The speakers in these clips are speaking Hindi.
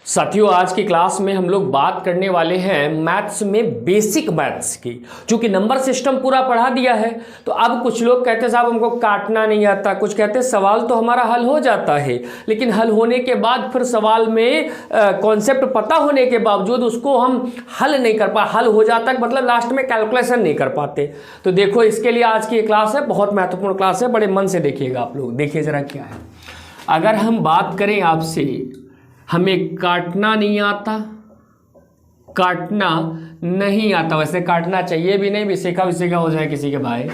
साथियों, आज की क्लास में हम लोग बात करने वाले हैं मैथ्स में बेसिक मैथ्स की। क्योंकि नंबर सिस्टम पूरा पढ़ा दिया है तो अब कुछ लोग कहते हैं साहब हमको काटना नहीं आता, कुछ कहते हैं सवाल तो हमारा हल हो जाता है, लेकिन हल होने के बाद फिर सवाल में कॉन्सेप्ट पता होने के बावजूद उसको हम हल नहीं कर पा, हल हो जाता है मतलब लास्ट में कैलकुलेशन नहीं कर पाते। तो देखो, इसके लिए आज की क्लास है, बहुत महत्वपूर्ण क्लास है, बड़े मन से देखिएगा आप लोग। देखिए जरा क्या है। अगर हम बात करें आपसे, हमें काटना नहीं आता, काटना नहीं आता, वैसे काटना चाहिए भी नहीं, विसेखा विसेखा हो जाए किसी के भाई।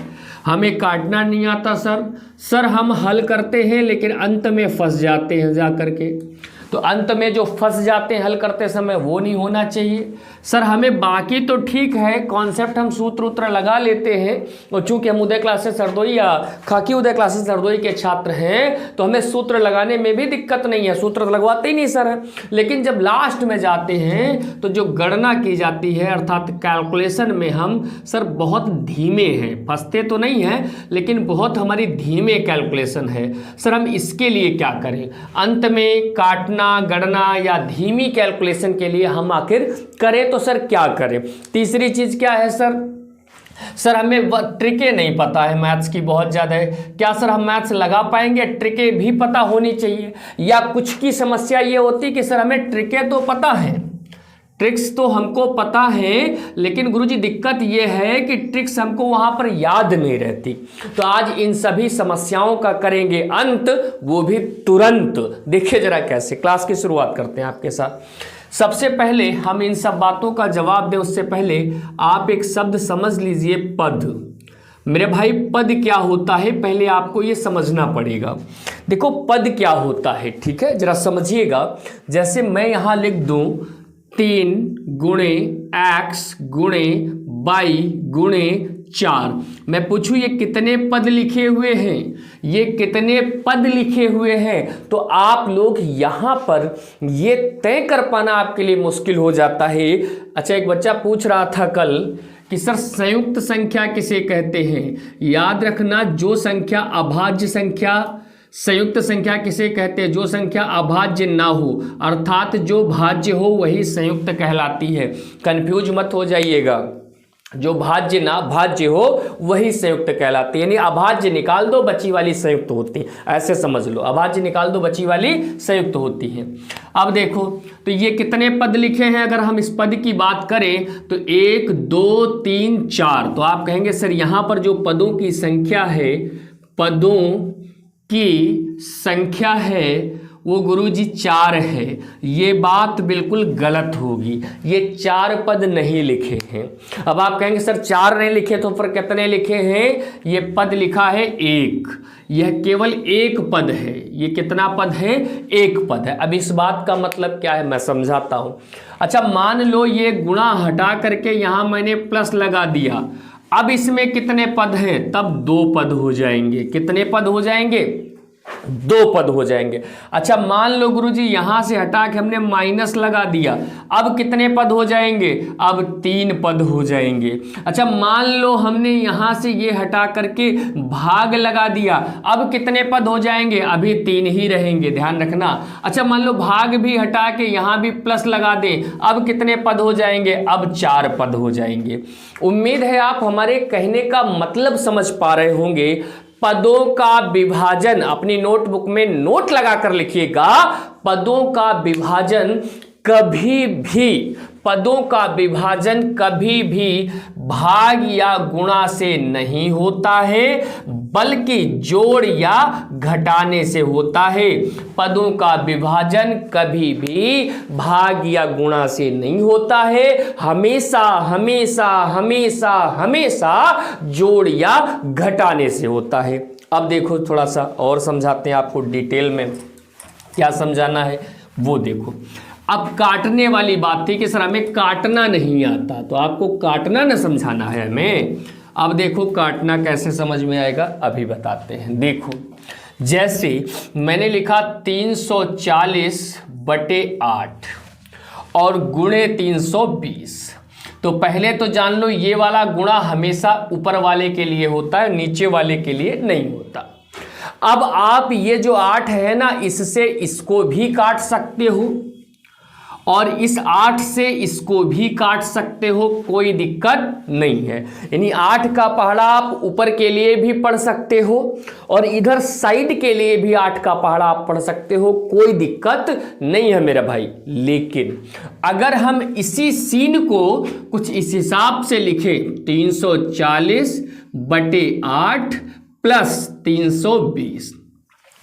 हमें काटना नहीं आता सर हम हल करते हैं लेकिन अंत में फंस जाते हैं जा करके। तो अंत में जो फंस जाते हैं हल करते समय वो नहीं होना चाहिए। सर हमें बाकी तो ठीक है, कॉन्सेप्ट हम सूत्र उत्र लगा लेते हैं, और चूंकि हम उदय क्लासेस हरदोई या खाकी उदय क्लासेस हरदोई के छात्र हैं तो हमें सूत्र लगाने में भी दिक्कत नहीं है, सूत्र लगवाते ही नहीं सर है। लेकिन जब लास्ट में जाते हैं तो जो गणना की जाती है अर्थात कैलकुलेशन में हम सर बहुत धीमे हैं, फंसते तो नहीं हैं लेकिन बहुत हमारी धीमे कैलकुलेशन है। सर हम इसके लिए क्या करें? अंत में काटना, गणना या धीमी कैलकुलेशन के लिए हम आखिर करें तो सर क्या करें? तीसरी चीज क्या है सर हमें ट्रिकें नहीं पता है, मैथ्स की बहुत ज़्यादा है। क्या सर हम मैथ्स लगा पाएंगे? ट्रिकें भी पता होनी चाहिए। या कुछ की समस्या ये होती कि सर हमें ट्रिकें तो पता है, ट्रिक्स तो हमको पता है, लेकिन गुरुजी दिक्कत ये है कि ट्रिक्स हमको वहां पर याद नहीं रहती। तो आज इन सभी समस्याओं का करेंगे अंत, वो भी तुरंत। देखिए जरा कैसे। क्लास की शुरुआत करते हैं आपके साथ। सबसे पहले हम इन सब बातों का जवाब दें उससे पहले आप एक शब्द समझ लीजिए, पद। मेरे भाई पद क्या होता है पहले आपको ये समझना पड़ेगा। देखो पद क्या होता है, ठीक है, जरा समझिएगा। जैसे मैं यहां लिख दूं 3 गुणे x गुणे y गुणे 4, मैं पूछूं ये कितने पद लिखे हुए हैं, ये कितने पद लिखे हुए हैं, तो आप लोग यहां पर ये तय कर पाना आपके लिए मुश्किल हो जाता है। अच्छा, एक बच्चा पूछ रहा था कल कि सर संयुक्त संख्या किसे कहते हैं? याद रखना, जो संख्या अभाज्य संख्या, संयुक्त संख्या किसे कहते हैं? जो संख्या अभाज्य ना हो, अर्थात जो भाज्य हो वही संयुक्त कहलाती है। कंफ्यूज मत हो जाइएगा, जो भाज्य ना भाज्य हो वही संयुक्त कहलाती है। यानी अभाज्य निकाल दो बची वाली संयुक्त होती है, ऐसे समझ लो, अभाज्य निकाल दो बची वाली संयुक्त होती है। अब देखो तो ये कितने पद लिखे हैं, अगर हम इस पद की बात करें तो 1 2 3 4। तो आप कहेंगे सर यहाँ पर जो पदों की संख्या है, पदों की संख्या है वो गुरुजी 4 है। ये बात बिल्कुल गलत होगी, ये 4 पद नहीं लिखे हैं। अब आप कहेंगे सर 4 नहीं लिखे तो फिर कितने लिखे हैं? ये पद लिखा है 1, यह केवल 1 पद है। ये कितना पद है? 1 पद है। अब इस बात का मतलब क्या है मैं समझाता हूं। अच्छा, मान लो ये गुणा हटा करके यहां मैंने प्लस लगा दिया, अब इसमें कितने पद हैं? तब 2 पद हो जाएंगे। कितने पद हो जाएंगे? 2 पद हो जाएंगे। अच्छा, मान लो गुरुजी यहां से हटा के हमने माइनस लगा दिया, अब कितने पद हो जाएंगे? अब 3 पद हो जाएंगे। अच्छा, मान लो हमने यहां से ये हटा करके भाग लगा दिया, अब कितने पद हो जाएंगे? अभी 3 ही रहेंगे, ध्यान रखना। अच्छा, मान लो भाग भी हटा के यहां भी प्लस लगा दें, अब कितने पद हो जाएंगे? अब 4 पद हो जाएंगे। उम्मीद है आप हमारे कहने का मतलब समझ पा रहे होंगे। पदों का विभाजन अपनी नोटबुक में नोट लगाकर लिखिएगा। पदों का विभाजन कभी भी, पदों का विभाजन कभी भी भाग या गुणा से नहीं होता है, बल्कि जोड़ या घटाने से होता है। पदों का विभाजन कभी भी भाग या गुणा से नहीं होता है, हमेशा हमेशा हमेशा हमेशा जोड़ या घटाने से होता है। अब देखो थोड़ा सा और समझाते हैं आपको डिटेल में, क्या समझाना है वो देखो। अब काटने वाली बात थी कि सर हमें काटना नहीं आता, तो आपको काटना न समझाना है हमें। अब देखो काटना कैसे समझ में आएगा अभी बताते हैं। देखो जैसे मैंने लिखा 340/8 और गुणे 320, तो पहले तो जान लो ये वाला गुणा हमेशा ऊपर वाले के लिए होता है, नीचे वाले के लिए नहीं होता। अब आप ये जो 8 है ना, इससे इसको भी काट सकते हो और इस 8 से इसको भी काट सकते हो, कोई दिक्कत नहीं है। यानी 8 का पहाड़ा आप ऊपर के लिए भी पढ़ सकते हो और इधर साइड के लिए भी 8 का पहाड़ा आप पढ़ सकते हो, कोई दिक्कत नहीं है मेरा भाई। लेकिन अगर हम इसी सीन को कुछ इस हिसाब से लिखें 340/8 प्लस 320,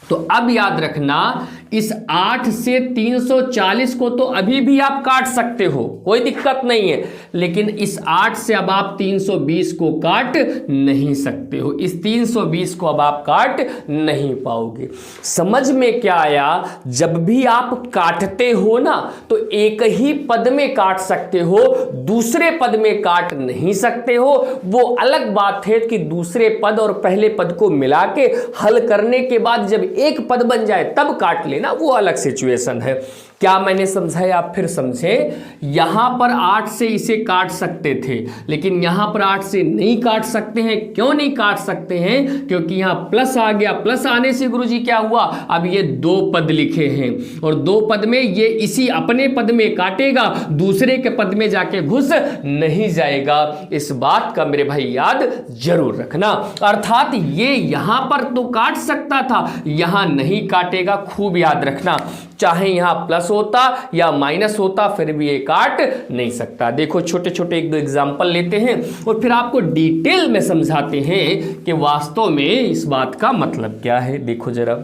तो अब याद रखना इस 8 से 340 को तो अभी भी आप काट सकते हो, कोई दिक्कत नहीं है, लेकिन इस 8 से अब आप 320 को काट नहीं सकते हो, इस 320 को अब आप काट नहीं पाओगे। समझ में क्या आया? जब भी आप काटते हो ना तो एक ही पद में काट सकते हो, दूसरे पद में काट नहीं सकते हो। वो अलग बात है कि दूसरे पद और पहले पद को मिला के हल करने के बाद जब एक पद बन जाए तब काट लेना, वो अलग सिचुएशन है। क्या मैंने समझाया? आप फिर समझें। यहां पर 8 से इसे काट सकते थे, लेकिन यहां पर 8 से नहीं काट सकते हैं। क्यों नहीं काट सकते हैं? क्योंकि यहां प्लस आ गया। प्लस आने से गुरुजी क्या हुआ? अब ये 2 पद लिखे हैं और 2 पद में ये इसी अपने पद में काटेगा, दूसरे के पद में जाके घुस नहीं जाएगा। इस बात का मेरे भाई याद जरूर रखना। अर्थात ये यहां पर तो काट सकता था, यहां नहीं काटेगा। खूब याद रखना, चाहे यहां प्लस होता या माइनस होता फिर भी ये काट नहीं सकता। देखो छोटे छोटे 1-2 एग्जाम्पल लेते हैं और फिर आपको डिटेल में समझाते हैं कि वास्तव में इस बात का मतलब क्या है। देखो जरा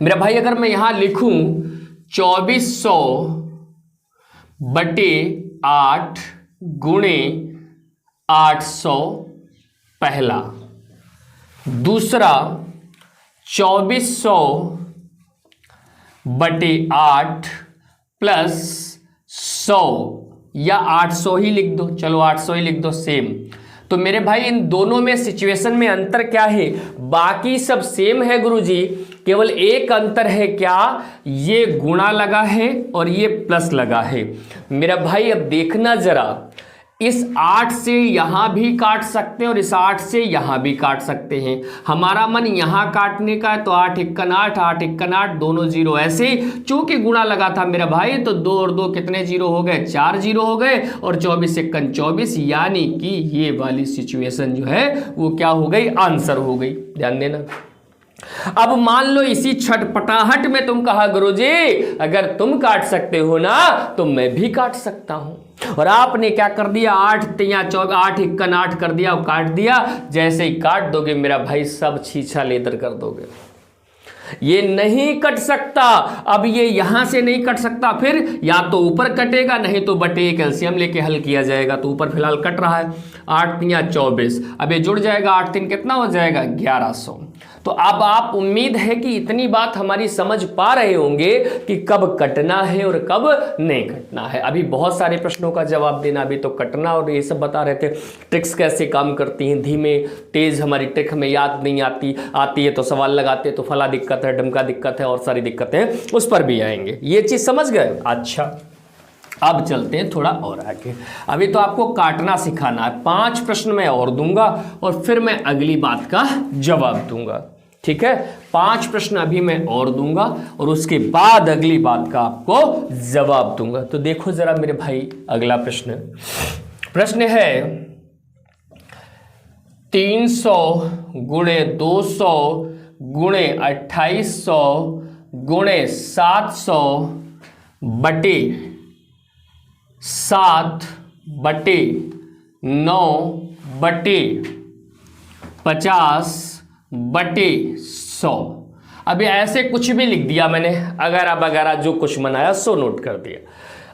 मेरा भाई, अगर मैं यहां लिखूं 2400/8 गुणे 800 पहला, दूसरा 2400/8 प्लस 100 या 800 ही लिख दो, चलो 800 ही लिख दो, सेम। तो मेरे भाई इन दोनों में सिचुएशन में अंतर क्या है? बाकी सब सेम है गुरुजी, केवल एक अंतर है, क्या? ये गुणा लगा है और ये प्लस लगा है। मेरा भाई अब देखना जरा, इस 8 से यहां भी काट सकते हैं और इस 8 से यहां भी काट सकते हैं। हमारा मन यहां काटने का है तो 8 × 8, 8 × 8, दोनों 0 ऐसे। चूंकि गुणा लगा था मेरा भाई तो 2 और 2 कितने 0 हो गए? 4 0 हो गए और 24 × 1 24, यानी कि ये वाली सिचुएशन जो है वो क्या हो गई? आंसर हो गई। ध्यान देना। अब मान लो इसी छटपटाहट में तुम कहा गुरुजी अगर तुम काट सकते हो ना तो मैं भी काट सकता हूं, और आपने क्या कर दिया? 8 × 8 कर दिया और काट दिया। जैसे ही काट दोगे मेरा भाई सब छीछा लेदर कर दोगे। ये नहीं कट सकता। अब ये यहां से नहीं कट सकता, फिर या तो ऊपर कटेगा नहीं तो बटे कैल्शियम लेके हल किया जाएगा। तो ऊपर फिलहाल कट रहा है, 8 × 3 = 24। अब ये जुड़ जाएगा, 8 × 3 कितना हो जाएगा? 1100। तो अब आप उम्मीद है कि इतनी बात हमारी समझ पा रहे होंगे कि कब कटना है और कब नहीं कटना है। अभी बहुत सारे प्रश्नों का जवाब देना, अभी तो कटना और ये सब बता रहे थे। ट्रिक्स कैसे काम करती हैं, धीमे तेज हमारी ट्रिक हमें याद नहीं आती है तो सवाल लगाते तो फला दिक्कत है, ढमका दिक्कत है और सारी दिक्कतें उस पर भी आएंगे। ये चीज़ समझ गए? अच्छा अब चलते हैं थोड़ा और आगे। अभी तो आपको काटना सिखाना है। 5 प्रश्न मैं और दूंगा और फिर मैं अगली बात का जवाब दूंगा, ठीक है? 5 प्रश्न अभी मैं और दूंगा और उसके बाद अगली बात का आपको जवाब दूंगा। तो देखो जरा मेरे भाई अगला प्रश्न है 300 × 200 × 2800 × 700 बटे 7 बटे 9 बटे 50 बटे 100। अभी ऐसे कुछ भी लिख दिया मैंने, अगर जो कुछ बनाया सो नोट कर दिया।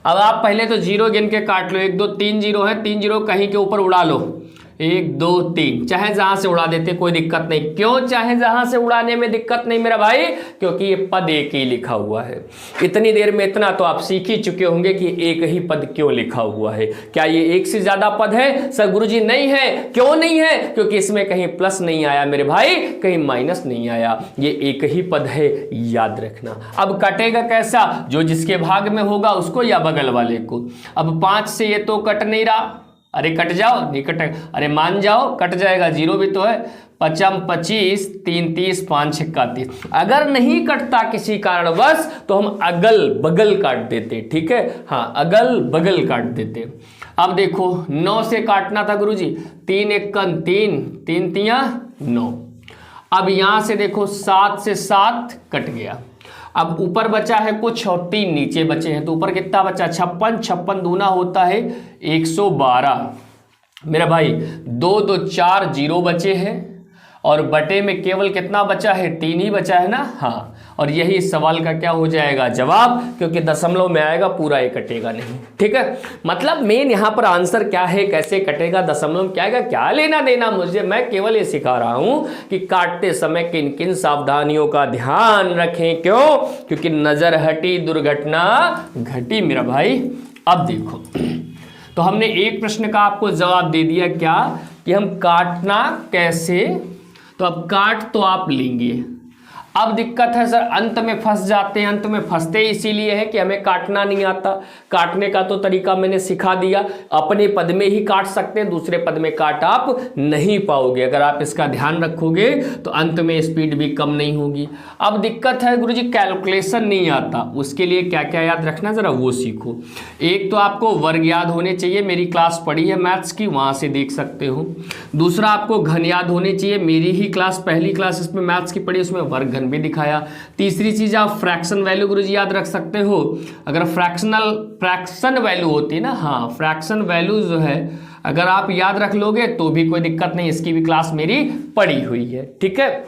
अब आप पहले तो 0 गिन के काट लो। 1 2 3 0 है, 3 0 कहीं के ऊपर उड़ा लो। 1 2 3, चाहे जहां से उड़ा देते कोई दिक्कत नहीं। क्यों चाहे जहां से उड़ाने में दिक्कत नहीं मेरा भाई? क्योंकि ये पद एक ही लिखा हुआ है। इतनी देर में इतना तो आप सीख ही चुके होंगे कि एक ही पद क्यों लिखा हुआ है। क्या ये एक से ज्यादा पद है? सर गुरुजी नहीं है। क्यों नहीं है? क्योंकि इसमें कहीं प्लस नहीं आया मेरे भाई, कहीं माइनस नहीं आया, ये एक ही पद है, याद रखना। अब कटेगा कैसा? जो जिसके भाग में होगा उसको या बगल वाले को। अब 5 से ये तो कट नहीं रहा, अरे कट जाओ, नहीं कटेगा, अरे मान जाओ कट जाएगा, 0 भी तो है। 5 25, 3 30, 5 6 31। अगर नहीं कटता किसी कारणवश तो हम अगल बगल काट देते, ठीक है, हाँ अगल बगल काट देते। अब देखो 9 से काटना था गुरुजी, 3 1 3, 3 3 9। अब यहां से देखो 7 से 7 कट गया। अब ऊपर बचा है कुछ और 3 नीचे बचे हैं, तो ऊपर कितना बचा, 56, 56 दूना होता है 112। मेरा भाई 2 2 4 0 बचे हैं और बटे में केवल कितना बचा है, 3 ही बचा है ना, हाँ। और यही इस सवाल का क्या हो जाएगा जवाब, क्योंकि दशमलव में आएगा, पूरा ये कटेगा नहीं, ठीक है। मतलब मेन यहाँ पर आंसर क्या है, कैसे कटेगा, दशमलव में क्या आएगा, क्या लेना देना मुझे, मैं केवल ये सिखा रहा हूं कि काटते समय किन किन सावधानियों का ध्यान रखें। क्यों, क्योंकि नजर हटी दुर्घटना घटी मेरा भाई। अब देखो, तो हमने एक प्रश्न का आपको जवाब दे दिया, क्या कि हम काटना कैसे, तो अब काट तो आप लेंगे। अब दिक्कत है सर अंत में फंस जाते हैं, अंत में फंसते इसीलिए है कि हमें काटना नहीं आता। काटने का तो तरीका मैंने सिखा दिया, अपने पद में ही काट सकते हैं, दूसरे पद में काट आप नहीं पाओगे। अगर आप इसका ध्यान रखोगे तो अंत में स्पीड भी कम नहीं होगी। अब दिक्कत है गुरुजी कैलकुलेशन नहीं आता, उसके लिए क्या क्या याद रखना जरा वो सीखो। एक तो आपको वर्ग याद होने चाहिए, मेरी क्लास पढ़ी है मैथ्स की, वहां से देख सकते हो। दूसरा आपको घन याद होने चाहिए, मेरी ही क्लास पहली क्लास इसमें मैथ्स की पढ़ी, उसमें वर्ग घन भी दिखाया। तीसरी चीज आप फ्रैक्शन वैल्यू गुरुजी याद रख सकते हो। अगर फ्रैक्शन वैल्यू होती है ना, हाँ फ्रैक्शन वैल्यू जो है अगर आप याद रख लोगे तो भी कोई दिक्कत नहीं, इसकी भी क्लास मेरी पड़ी हुई है, ठीक है।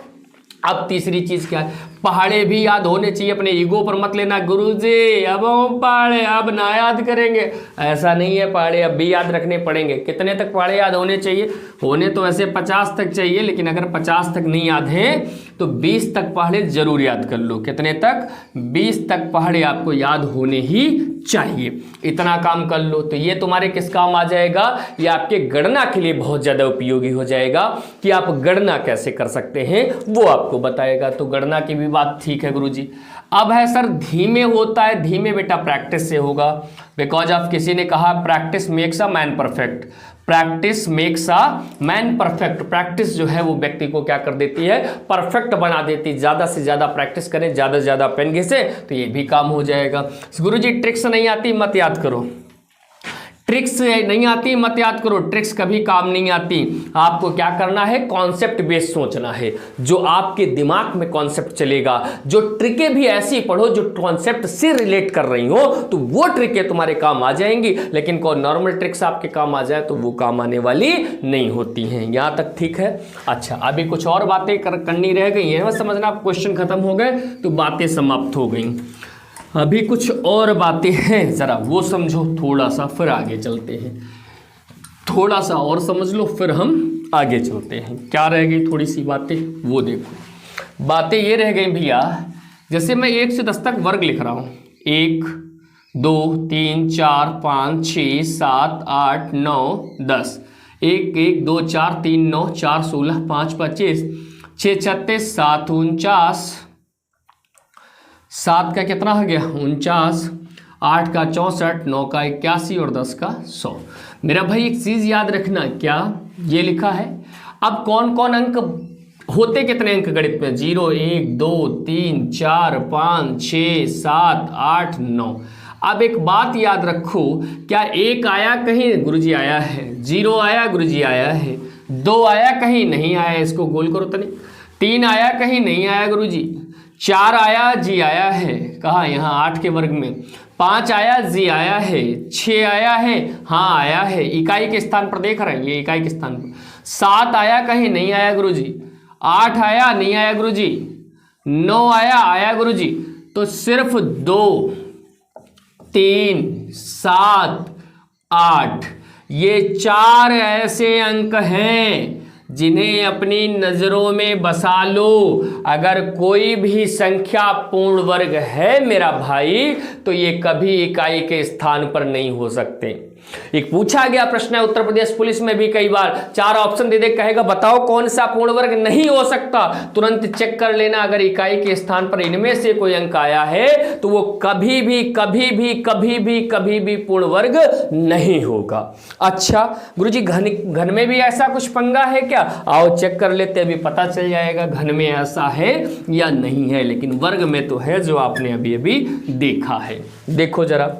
अब तीसरी चीज क्या है, पहाड़े भी याद होने चाहिए। अपने ईगो पर मत लेना गुरुजी अब हम पहाड़े अब ना याद करेंगे, ऐसा नहीं है, पहाड़े अब भी याद रखने पड़ेंगे। कितने तक पहाड़े याद होने चाहिए, होने तो वैसे 50 तक चाहिए, लेकिन अगर 50 तक नहीं याद है तो 20 तक पहाड़े जरूर याद कर लो। कितने तक, 20 तक पहाड़े आपको याद होने ही चाहिए। इतना काम कर लो तो ये तुम्हारे किस काम आ जाएगा, ये आपके गणना के लिए बहुत ज्यादा उपयोगी हो जाएगा कि आप गणना कैसे कर सकते हैं वो आपको बताएगा। तो गणना की भी बात ठीक है गुरुजी। अब है सर धीमे होता है, धीमे बेटा प्रैक्टिस से होगा, बिकॉज ऑफ किसी ने कहा practice makes a man perfect, practice makes a man perfect. Practice जो है वो व्यक्ति को क्या कर देती है, परफेक्ट बना देती है। ज्यादा से ज्यादा प्रैक्टिस करें, ज्यादा से ज्यादा पेन घिसे तो ये भी काम हो जाएगा। गुरुजी ट्रिक्स नहीं आती मत याद करो, ट्रिक्स नहीं आती मत याद करो, ट्रिक्स कभी काम नहीं आती। आपको क्या करना है, कॉन्सेप्ट बेस्ड सोचना है, जो आपके दिमाग में कॉन्सेप्ट चलेगा। जो ट्रिकें भी ऐसी पढ़ो जो कॉन्सेप्ट से रिलेट कर रही हो, तो वो ट्रिकें तुम्हारे काम आ जाएंगी। लेकिन कोई नॉर्मल ट्रिक्स आपके काम आ जाए तो वो काम आने वाली नहीं होती हैं। यहां तक ठीक है। अच्छा अभी कुछ और बातें करनी रह गई है, बस समझना आप क्वेश्चन खत्म हो गए तो बातें समाप्त हो गई। अभी कुछ और बातें हैं, जरा वो समझो थोड़ा सा, फिर आगे चलते हैं। थोड़ा सा और समझ लो फिर हम आगे चलते हैं। क्या रह गई थोड़ी सी बातें वो देखो। बातें ये रह गई भैया, जैसे मैं 1 से 10 तक वर्ग लिख रहा हूँ, 1 2 3 4 5 6 7 8 9 10, 1 1 2 4 3 9 4 16 5 25 6 36 7 49, 7 का कितना हो गया 49, 8 का 64, 9 का 81 और 10 का 100। मेरा भाई एक चीज याद रखना, क्या ये लिखा है। अब कौन कौन अंक होते, कितने अंक गणित में, 0 1 2 3 4 5 6 7 8 9। अब एक बात याद रखो, क्या 1 आया कहीं, गुरुजी आया है। 0 आया गुरुजी आया है। 2 आया कहीं, नहीं आया, इसको गोल करो तनी। 3 आया कहीं, नहीं आया गुरुजी। 4 आया, जी आया है, कहाँ, यहाँ 8 के वर्ग में। 5 आया, जी आया है। 6 आया है, हाँ आया है, इकाई के स्थान पर देख रहे हैं, ये इकाई के स्थान पर। 7 आया कहीं, नहीं आया गुरुजी। 8 आया, नहीं आया गुरुजी। 9 आया, आया गुरुजी। तो सिर्फ 2 3 7 8 ये 4 ऐसे अंक हैं जिन्हें अपनी नजरों में बसा लो। अगर कोई भी संख्या पूर्ण वर्ग है मेरा भाई तो ये कभी इकाई के स्थान पर नहीं हो सकते। एक पूछा गया प्रश्न है उत्तर प्रदेश पुलिस में भी कई बार, 4 ऑप्शन दे दे कहेगा बताओ कौन सा पूर्ण वर्ग नहीं हो सकता, तुरंत चेक कर लेना। अगर इकाई के स्थान पर इनमें से कोई अंक आया है तो वो कभी भी कभी भी कभी भी कभी भी पूर्ण वर्ग नहीं होगा। अच्छा गुरुजी घन में भी ऐसा कुछ पंगा है क्या? आओ चेक कर लेते, अभी पता चल जाएगा घन में ऐसा है या नहीं है, लेकिन वर्ग में तो है जो आपने अभी अभी देखा है। देखो जरा,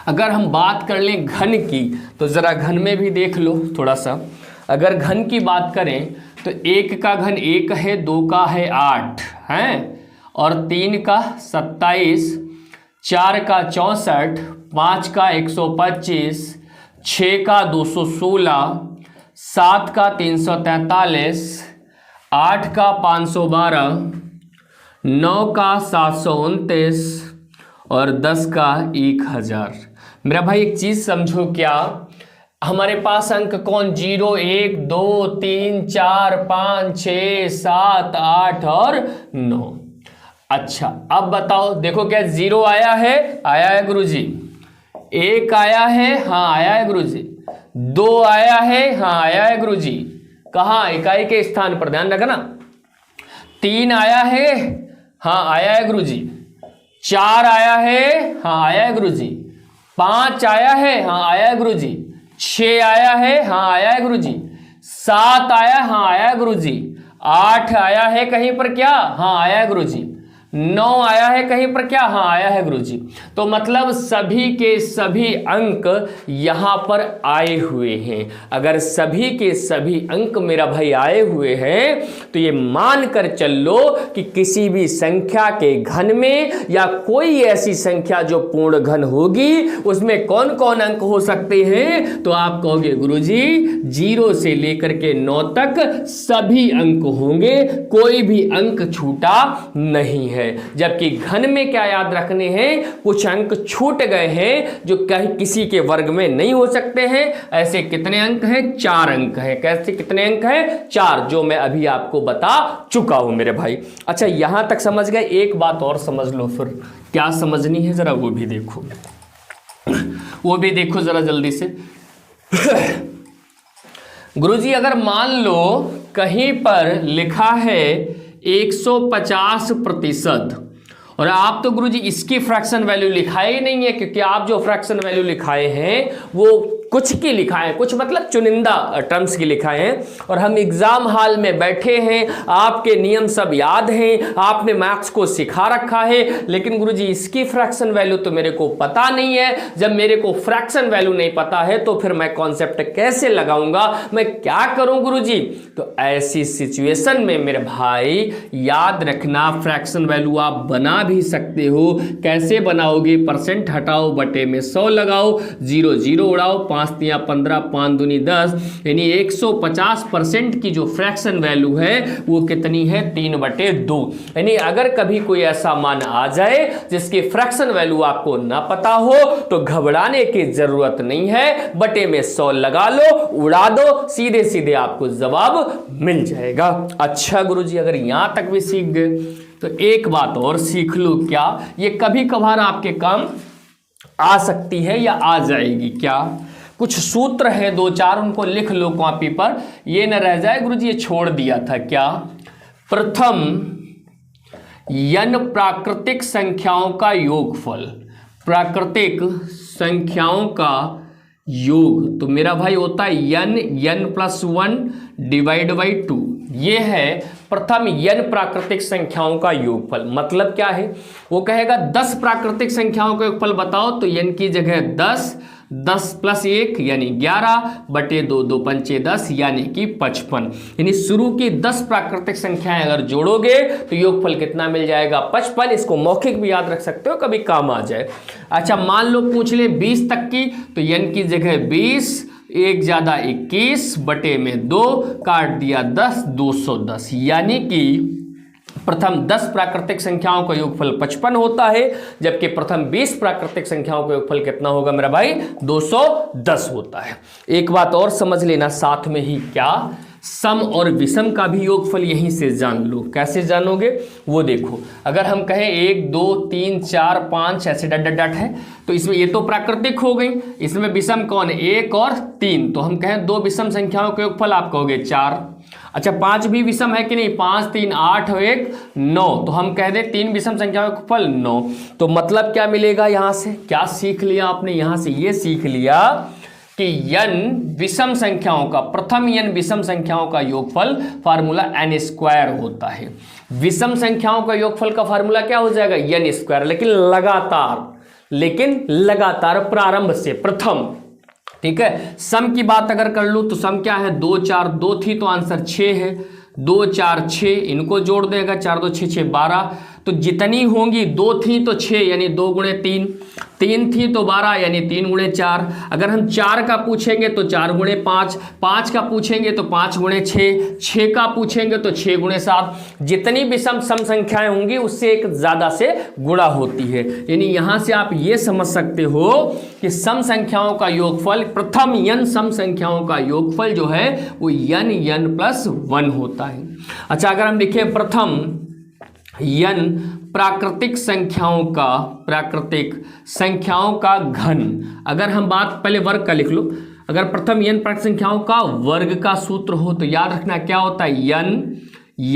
अगर हम बात कर लें घन की तो ज़रा घन में भी देख लो थोड़ा सा। अगर घन की बात करें तो 1 का घन 1 है, 2 का है 8 है, और 3 का 27, 4 का 64, 5 का 125, 6 का 216, 7 का 343, 8 का 512, 9 का 729 और 10 का 1000। मेरा भाई एक चीज समझो, क्या हमारे पास अंक कौन 0, 1, 2, 3, 4, 5, 6, 7, 8 और 9। अच्छा अब बताओ, देखो क्या 0 आया है गुरुजी, 1 आया है, हाँ आया है गुरुजी, 2 आया है, हाँ आया है गुरुजी, कहाँ इकाई के स्थान पर, ध्यान रखना। 3 आया है, हाँ आया है गुरुजी, 4 आया है, हाँ आया है गुरुजी, 5 आया है, हाँ आया है गुरुजी, 6 आया है, हाँ आया है गुरुजी, 7 आया, हाँ आया है गुरुजी, 8 आया है कहीं पर क्या, हाँ आया है गुरुजी, 9 आया है कहीं पर क्या, हाँ आया है गुरुजी। तो मतलब सभी के सभी अंक यहां पर आए हुए हैं। अगर सभी के सभी अंक मेरा भाई आए हुए हैं तो ये मान कर चल लो कि किसी भी संख्या के घन में या कोई ऐसी संख्या जो पूर्ण घन होगी उसमें कौन कौन अंक हो सकते हैं, तो आप कहोगे गुरुजी 0 से लेकर के 9 तक सभी अंक होंगे, कोई भी अंक छूटा नहीं है। जबकि घन में क्या याद रखने हैं, कुछ अंक छूट गए हैं जो कहीं किसी के वर्ग में नहीं हो सकते हैं। ऐसे कितने अंक हैं, 4 अंक हैं। कैसे कितने अंक हैं, 4, जो मैं अभी आपको बता चुका हूं मेरे भाई। अच्छा यहां तक समझ गए, एक बात और समझ लो, फिर क्या समझनी है जरा वो भी देखो, वो भी देखो जरा जल्दी से। गुरुजी अगर मान लो कहीं पर लिखा है 150% और आप तो गुरुजी इसकी फ्रैक्शन वैल्यू लिखाए ही नहीं है, क्योंकि आप जो फ्रैक्शन वैल्यू लिखाए हैं वो कुछ की लिखाए हैं, कुछ मतलब चुनिंदा टर्म्स की लिखाए हैं, और हम एग्जाम हॉल में बैठे हैं, आपके नियम सब याद हैं, आपने मैथ्स को सिखा रखा है, लेकिन गुरुजी इसकी फ्रैक्शन वैल्यू तो मेरे को पता नहीं है। जब मेरे को फ्रैक्शन वैल्यू नहीं पता है तो फिर मैं कॉन्सेप्ट कैसे लगाऊंगा, मैं क्या करूं गुरुजी? तो ऐसी सिचुएशन में मेरे भाई याद रखना, फ्रैक्शन वैल्यू आप बना भी सकते हो। कैसे बनाओगे, परसेंट हटाओ, बटे में 100 लगाओ, 0 0 उड़ाओ, 5 तिया 15, 5 दूनी 10, यानी 150% की जो फ्रैक्शन वैल्यू है वो कितनी है, 3/2। यानी अगर कभी कोई ऐसा मान आ जाए जिसकी फ्रैक्शन वैल्यू आपको ना पता हो तो घबराने की जरूरत नहीं है, बटे में 100 लगा लो, उड़ा दो, सीधे सीधे आपको जवाब मिल जाएगा। अच्छा गुरुजी अगर यहां तक भी सीख गए तो एक बात और सीख लो, क्या ये कभी कभार आपके काम आ सकती है या आ जाएगी। क्या कुछ सूत्र है 2-4, उनको लिख लो कॉपी पर, ये न रह जाए गुरुजी ये छोड़ दिया था। क्या प्रथम n प्राकृतिक संख्याओं का योगफल, प्राकृतिक संख्याओं का योग, तो मेरा भाई होता है n+1 / 2। ये है प्रथम n प्राकृतिक संख्याओं का योगफल। मतलब क्या है, वो कहेगा 10 प्राकृतिक संख्याओं का योगफल बताओ, तो n की जगह 10, 10 + 1 यानी 11 बटे 2, 2 पंचे 10 यानी कि 55। यानी शुरू की 10 प्राकृतिक संख्याएं अगर जोड़ोगे तो योगफल कितना मिल जाएगा, 55। इसको मौखिक भी याद रख सकते हो, कभी काम आ जाए। अच्छा मान लो पूछ ले 20 तक की, तो n की जगह 20, 1 + 21 बटे में 2, काट दिया 10, 210, यानी कि प्रथम 10 प्राकृतिक संख्याओं का योगफल 55 होता है, जबकि प्रथम 20 प्राकृतिक संख्याओं का योगफल कितना होगा मेरा भाई, 210 होता है। एक बात और समझ लेना साथ में ही, क्या सम और विषम का भी योगफल यहीं से जान लो। कैसे जानोगे वो देखो, अगर हम कहें 1 2 3 4 5 ऐसे डट डट डट है तो इसमें ये तो प्राकृतिक हो गई, इसमें विषम कौन है 1 और 3, तो हम कहें 2 विषम संख्याओं का योगफल आप कहोगे 4। अच्छा 5 भी विषम है कि नहीं, 5 3 8 और 1 9, तो हम कह दें 3 विषम संख्याओं का फल 9। तो मतलब क्या मिलेगा यहाँ से, क्या सीख लिया आपने यहाँ से, ये सीख लिया कि n विषम संख्याओं का, प्रथम n विषम संख्याओं का योगफल फार्मूला n स्क्वायर होता है। विषम संख्याओं का योगफल का फार्मूला क्या हो जाएगा n स्क्वायर, लेकिन लगातार प्रारंभ से प्रथम। ठीक है, सम की बात अगर कर लूं तो सम क्या है 2 4 2 थी तो आंसर 6 है, 2 4 6 इनको जोड़ देगा 4 2 6 6 12, तो जितनी होंगी 2 थी तो 6 यानी 2 गुणे 3, 3 थी तो 12 यानी 3 गुणे 4, अगर हम 4 का पूछेंगे तो 4 गुणे 5, 5 का पूछेंगे तो 5 गुणे 6, 6 का पूछेंगे तो 6 गुणे 7, जितनी विषम सम संख्याएं होंगी उससे एक ज्यादा से गुणा होती है। यानी यहां से आप ये समझ सकते हो कि सम संख्याओं का योगफल, प्रथम n सम संख्याओं का योगफल जो है वो n प्लस 1 होता है। अच्छा अगर हम लिखें प्रथम n प्राकृतिक संख्याओं का घन, अगर हम बात पहले वर्ग का लिख लो, अगर प्रथम n प्राकृतिक संख्याओं का वर्ग का सूत्र हो तो याद रखना क्या होता है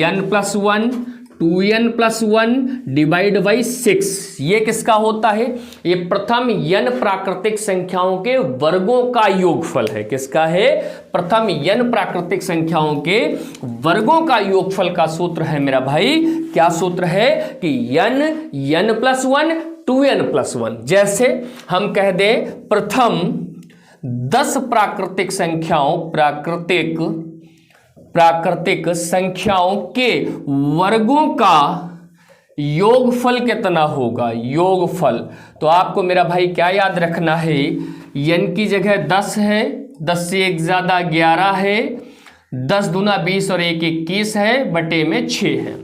n plus 1 2n plus 1 divide by 6, ये किसका होता है, ये प्रथम n प्राकृतिक संख्याओं के वर्गों का योगफल है। किसका है, प्रथम n प्राकृतिक संख्याओं के वर्गों का योगफल का सूत्र है मेरा भाई, क्या सूत्र है कि n प्लस 1 2n प्लस 1। जैसे हम कह दें प्रथम 10 प्राकृतिक संख्याओं के वर्गों का योगफल कितना होगा, योगफल। तो आपको मेरा भाई क्या याद रखना है, n की जगह 10 है, 10 से 1 ज्यादा 11 है, 10 दूना 20 और 1 21 है, बटे में 6 है।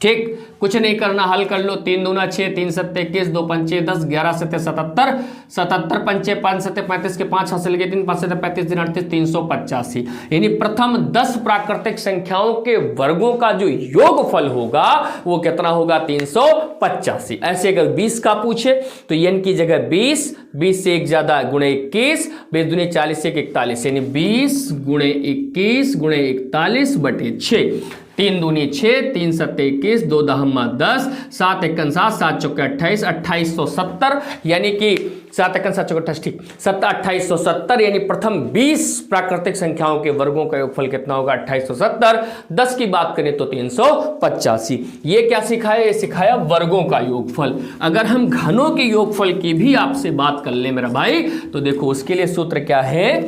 ठीक, कुछ नहीं करना, हल कर लो, 3 दूना 6, 3 सत्ते 21, 2 पंचे 10, 11 सत्ते 77, 77 पंचे 5 सत्ते 35 के 5 हासिल के 3 5 सत्ते 35 दिन 38 385। यानी प्रथम 10 प्राकृतिक संख्याओं के वर्गों का जो योगफल होगा वो कितना होगा 385। ऐसे अगर 20 का पूछे तो n की जगह 20, 20 से 1 ज्यादा गुणे 21, 20 दूनी 40 से 41, यानी 20 गुणे 21 गुणे 41 बटे 6, 3 दूनी 6, 3 सत्ते 21, 2 दहम्मा 10, 7 एकन 7, 7 चौके 28, 2870, यानी कि 7 एकन 7 चौके 28, ठीक 2870, यानी प्रथम 20 प्राकृतिक संख्याओं के वर्गों का योगफल कितना होगा 2870। 10 की बात करें तो 385। ये क्या सिखाया, ये सिखाया वर्गों का योगफल। अगर हम घनों के योगफल की भी आपसे बात कर ले मेरा भाई, तो देखो उसके लिए सूत्र क्या है,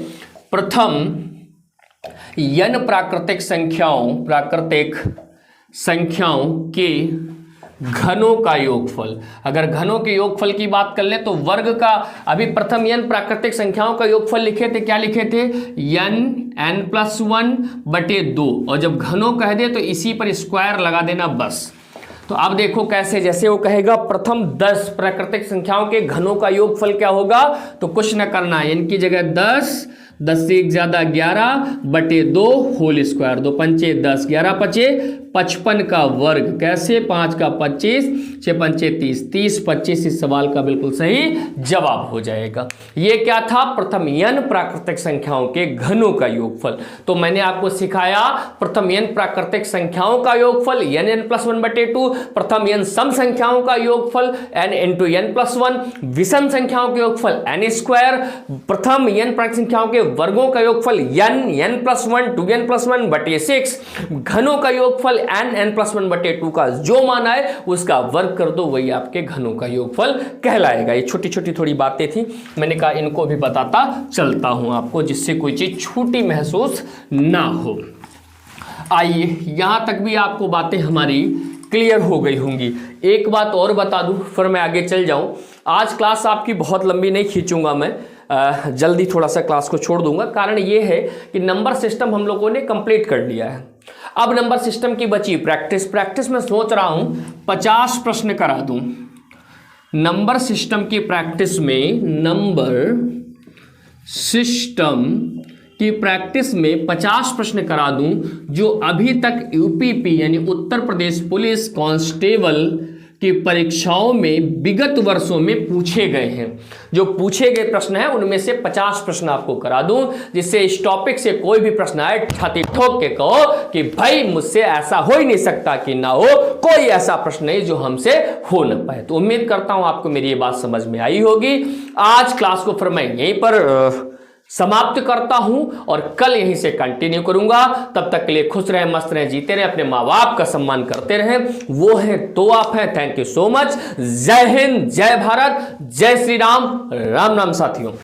प्रथम n प्राकृतिक संख्याओं के घनों का योगफल। अगर घनों के योगफल की बात कर ले तो वर्ग का, अभी प्रथम n प्राकृतिक संख्याओं का योगफल लिखे थे, क्या लिखे थे n प्लस 1 बटे 2, और जब घनों कह दे तो इसी पर स्क्वायर लगा देना बस। तो अब देखो कैसे, जैसे वो कहेगा प्रथम 10 प्राकृतिक संख्याओं के घनों का योगफल क्या होगा, तो कुछ न करना, n की जगह 10, 10 से 1 ज्यादा 11 बटे 2 होल स्क्वायर, 2 पंचे 10, 11 पचे 55 का वर्ग, कैसे 5 का 25, 6 पंचे 30, 30 25 इस सवाल का बिल्कुल सही जवाब हो जाएगा। ये क्या था, प्रथम n प्राकृतिक संख्याओं के घनों का योगफल। तो मैंने आपको सिखाया प्रथम n प्राकृतिक संख्याओं का योगफल n प्लस 1 बटे 2, प्रथम n सम संख्याओं का योगफल n इंटू n प्लस 1, विषम संख्याओं के योगफल n स्क्वायर, प्रथम n प्राकृतिक संख्याओं के वर्गों का योगफल n प्लस 1 2n प्लस 1 बटे 6, घनों का योगफल n प्लस 1 बटे 2 का जो मान आए उसका वर्ग कर दो, वही आपके घनों का योगफल कहलाएगा। ये छोटी छोटी थोड़ी बातें थी, मैंने कहा इनको भी बताता चलता हूं आपको, जिससे कोई चीज छोटी महसूस ना हो। आइए यहां तक भी आपको बातें हमारी क्लियर हो गई होंगी। एक बात और बता दूं फिर मैं आगे चल जाऊं। आज क्लास आपकी बहुत लंबी नहीं खींचूंगा मैं, जल्दी थोड़ा सा क्लास को छोड़ दूंगा। कारण ये है कि नंबर सिस्टम हम लोगों ने कंप्लीट कर लिया है, अब नंबर सिस्टम की बची प्रैक्टिस में सोच रहा हूं 50 प्रश्न करा दूं। नंबर सिस्टम की प्रैक्टिस में, नंबर सिस्टम कि प्रैक्टिस में 50 प्रश्न करा दूं जो अभी तक यूपीपी यानी उत्तर प्रदेश पुलिस कांस्टेबल की परीक्षाओं में विगत वर्षों में पूछे गए हैं। जो पूछे गए प्रश्न हैं उनमें से 50 प्रश्न आपको करा दूं, जिससे इस टॉपिक से कोई भी प्रश्न आए छाती ठोक के कहो कि भाई मुझसे ऐसा हो ही नहीं सकता कि ना हो, कोई ऐसा प्रश्न नहीं जो हमसे हो न पाए। तो उम्मीद करता हूं आपको मेरी ये बात समझ में आई होगी। आज क्लास को फिर मैं यहीं पर समाप्त करता हूं और कल यहीं से कंटिन्यू करूंगा। तब तक के लिए खुश रहें, मस्त रहें, जीते रहें, अपने माँ बाप का सम्मान करते रहें। वो है तो आप हैं। Thank you so much. जय हिंद, जय भारत, जय श्री राम, राम राम साथियों।